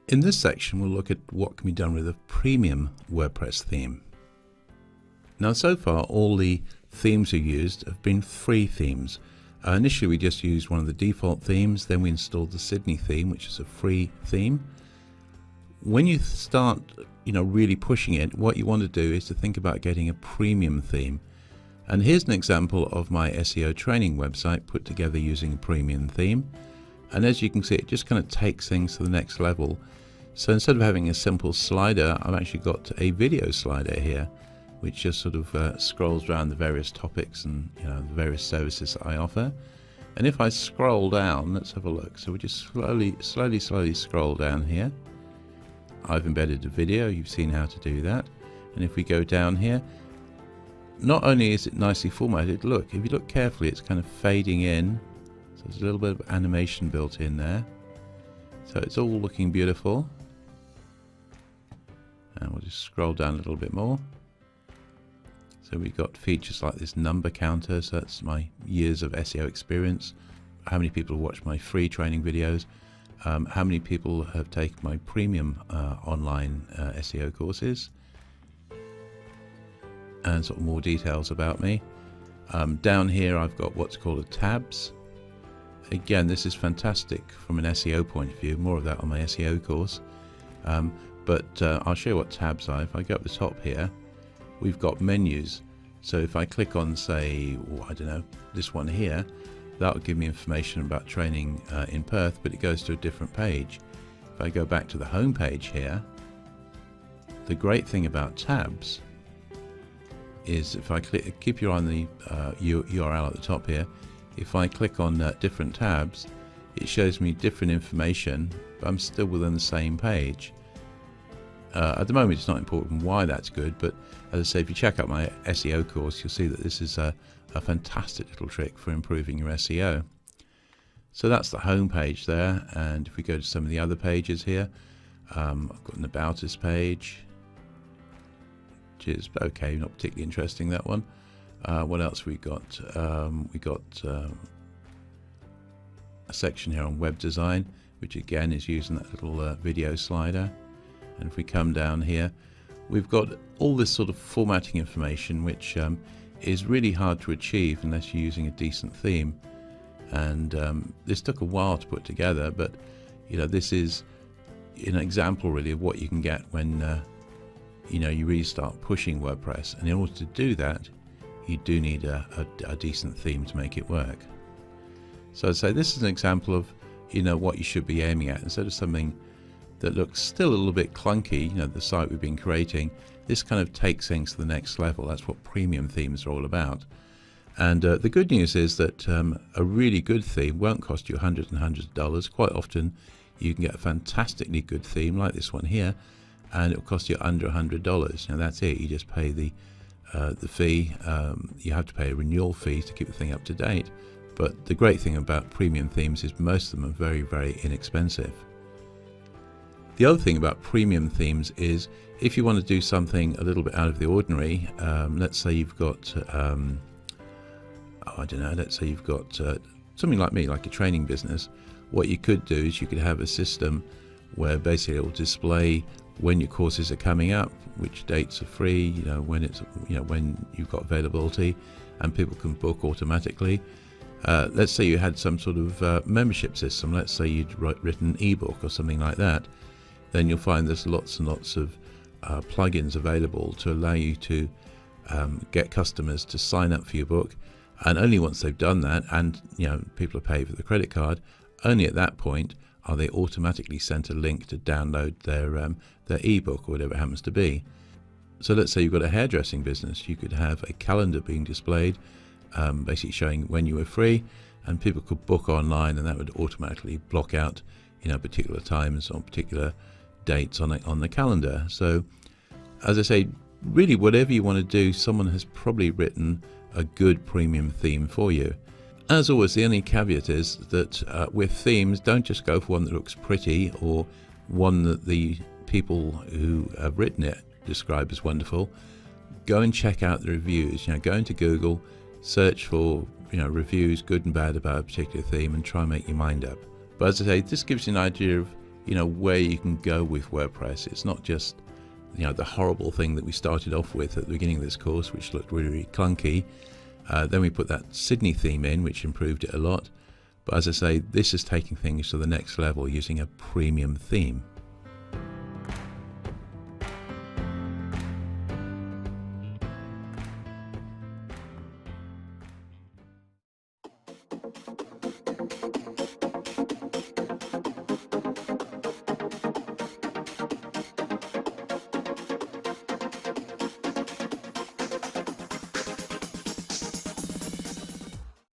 In this section, we'll look at what can be done with a premium WordPress theme. Now, so far, all the themes we used have been free themes. Initially, we just used one of the default themes, then we installed the Sydney theme, which is a free theme. When you start, really pushing it, what you want to do is to think about getting a premium theme. And here's an example of my SEO training website put together using a premium theme. And as you can see, it just kind of takes things to the next level. So instead of having a simple slider, I've actually got a video slider here, which just sort of scrolls around the various topics and the various services that I offer. And if I scroll down, let's have a look. So we just slowly scroll down here. I've embedded a video. You've seen how to do that. And if we go down here, not only is it nicely formatted, look, if you look carefully, it's kind of fading in. So there's a little bit of animation built in there. So it's all looking beautiful. And we'll just scroll down a little bit more. So we've got features like this number counter. So that's my years of SEO experience. How many people have watched my free training videos? How many people have taken my premium online SEO courses? And sort of more details about me. Down here I've got what's called a tabs. Again, this is fantastic from an SEO point of view. More of that on my SEO course. But I'll show you what tabs are. If I go up the top here, we've got menus. So if I click on, say, I don't know, this one here, that will give me information about training in Perth, but it goes to a different page. If I go back to the home page here, the great thing about tabs is if I keep your eye on the URL at the top here, if I click on different tabs, it shows me different information, but I'm still within the same page. At the moment, it's not important why that's good, but as I say, if you check out my SEO course, you'll see that this is a fantastic little trick for improving your SEO. So that's the home page there, and if we go to some of the other pages here, I've got an About Us page, which is okay, not particularly interesting, that one. What else we got? We got a section here on web design, which again is using that little video slider. And if we come down here, we've got all this sort of formatting information, which is really hard to achieve unless you're using a decent theme. And this took a while to put together, but this is an example really of what you can get when you really start pushing WordPress. And in order to do that, you do need a decent theme to make it work. So I'd say this is an example of what you should be aiming at. Instead of something that looks still a little bit clunky, the site we've been creating, this kind of takes things to the next level. That's what premium themes are all about. And the good news is that a really good theme won't cost you hundreds and hundreds of dollars. Quite often you can get a fantastically good theme like this one here, and it'll cost you under $100. Now that's it. You just pay the fee. You have to pay a renewal fee to keep the thing up to date. But the great thing about premium themes is most of them are very, very inexpensive. The other thing about premium themes is if you want to do something a little bit out of the ordinary, let's say you've got, let's say you've got something like me, like a training business. What you could do is you could have a system where basically it will display when your courses are coming up, which dates are free, when it's, when you've got availability, and people can book automatically. Let's say you had some sort of membership system. Let's say you'd written an ebook or something like that. Then you'll find there's lots and lots of plugins available to allow you to get customers to sign up for your book. And only once they've done that, and people are paid with a credit card, only at that point are they automatically sent a link to download their ebook or whatever it happens to be. So let's say you've got a hairdressing business. You could have a calendar being displayed, basically showing when you were free, and people could book online, and that would automatically block out particular times or particular dates on the calendar. So as I say, really whatever you want to do, someone has probably written a good premium theme for you. As always, the only caveat is that with themes, don't just go for one that looks pretty or one that the people who have written it describe as wonderful. Go and check out the reviews. Go into Google, search for reviews, good and bad, about a particular theme, and try and make your mind up. But as I say, this gives you an idea of where you can go with WordPress. It's not just the horrible thing that we started off with at the beginning of this course, which looked really, really clunky. Then we put that Sydney theme in, which improved it a lot. But as I say, this is taking things to the next level using a premium theme.